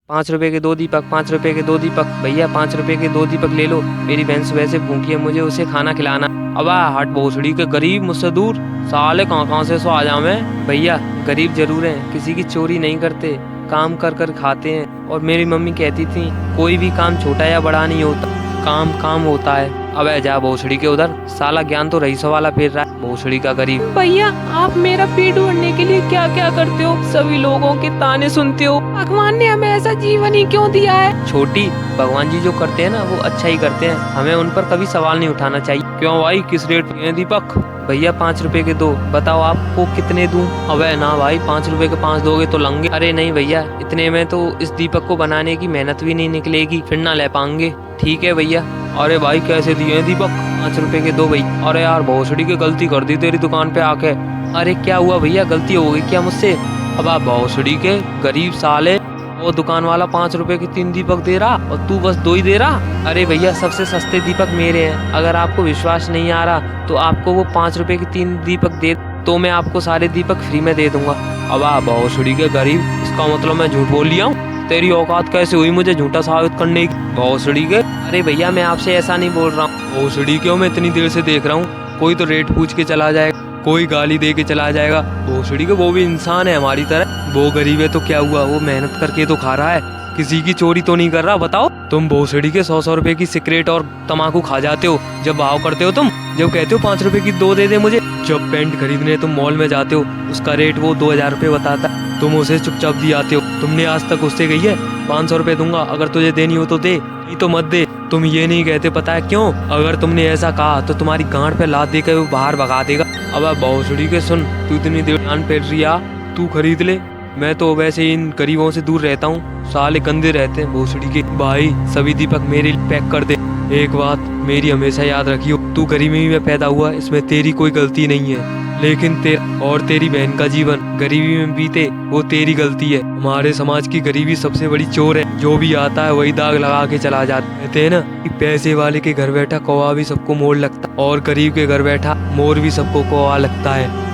5 रुपए के 2 दीपक, 5 रुपए के 2 दीपक। भैया 5 रुपए के 2 दीपक ले लो, मेरी बहन सुबह से भूखी है, मुझे उसे खाना खिलाना। अब हट भोसड़ी के गरीब, मुझसे दूर। साले कहाँ से सो आ जाऊं मैं। भैया गरीब जरूर हैं, किसी की चोरी नहीं करते, काम कर कर खाते हैं। और मेरी मम्मी कहती थी कोई भी काम छोटा या बड़ा नहीं होता, काम काम होता है। अबे जा भोसड़ी के उधर, साला ज्ञान तो रईसों वाला फेर रहा है, भोसड़ी का गरीब। भैया आप मेरा पेट भरने के लिए क्या क्या करते हो, सभी लोगों के ताने सुनते हो, भगवान ने हमें ऐसा जीवन ही क्यों दिया है। छोटी, भगवान जी जो करते हैं ना वो अच्छा ही करते हैं, हमें उन पर कभी सवाल नहीं उठाना चाहिए। क्यों भाई, किस रेट पे है दीपक? भैया 5 रुपए के 2, बताओ आपको कितने दूं? अबे ना भाई, 5 रुपए के 5 दोगे तो लंगे। अरे नहीं भैया, इतने में तो इस दीपक को बनाने की मेहनत भी नहीं निकलेगी, फिर ना ले पाएंगे। ठीक है भैया। अरे भाई कैसे दिए हैं दीपक? 5 रुपए के 2 भैया। अरे यार भोसड़ी की गलती कर दी तेरी दुकान पे आके। अरे क्या हुआ भैया, गलती हो गई क्या मुझसे? अब आप भोसड़ी के गरीब साले, वो दुकान वाला 5 रुपए के 3 दीपक दे रहा और तू बस 2 ही दे रहा। अरे भैया सबसे सस्ते दीपक मेरे हैं, अगर आपको विश्वास नहीं आ रहा तो आपको वो 5 रुपए के 3 दीपक दे, तो मैं आपको सारे दीपक फ्री में दे दूंगा। अब आप भोसड़ी के गरीब, इसका मतलब मैं झूठ बोल लिया हूँ? तेरी औकात कैसे हुई मुझे झूठा साबित करने की, भोसड़ी के? अरे भैया मैं आपसे ऐसा नहीं बोल रहा हूँ। भोसड़ी क्यों, मैं इतनी देर से देख रहा हूँ, कोई तो रेट पूछ के चला जाएगा, कोई गाली दे के चला जाएगा। भोसड़ी के वो भी इंसान है हमारी तरह, वो गरीब है तो क्या हुआ, वो मेहनत करके तो खा रहा है, किसी की चोरी तो नहीं कर रहा। बताओ तुम भोसड़ी के 100 रुपए की सिगरेट और तम्बाकू खा जाते हो, जब भाव करते हो तुम, जब कहते हो 5 रुपए की 2 दे दे मुझे। जब पैंट खरीदने तुम मॉल में जाते हो, उसका रेट वो 2000 रुपए बताता, तुम उसे चुपचाप दी आते हो। तुमने आज तक उससे कही है 500 रुपए दूंगा, अगर तुझे देनी हो तो दे, नहीं तो मत दे। तुम ये नहीं कहते, पता है क्यों? अगर तुमने ऐसा कहा तो तुम्हारी गांड पे लात देकर वो बाहर भगा देगा। अब भोसड़ी के सुन, तू इतनी देर जान फेर रही आ, तू खरीद ले, मैं तो वैसे इन गरीबों से दूर रहता हूँ, साले गंदे रहते हैं भोसड़ी के। भाई सभी दीपक मेरे लिए पैक कर दे। एक बात मेरी हमेशा याद रखियो, तू गरीबी में पैदा हुआ, इसमें तेरी कोई गलती नहीं है, लेकिन तेरा और तेरी बहन का जीवन गरीबी में बीते वो तेरी गलती है। हमारे समाज की गरीबी सबसे बड़ी चोर है, जो भी आता है वही दाग लगा के चला जाता है। कहते हैं ना कि पैसे वाले के घर बैठा कौवा भी सबको मोर लगता, और गरीब के घर बैठा मोर भी सबको कौवा लगता है।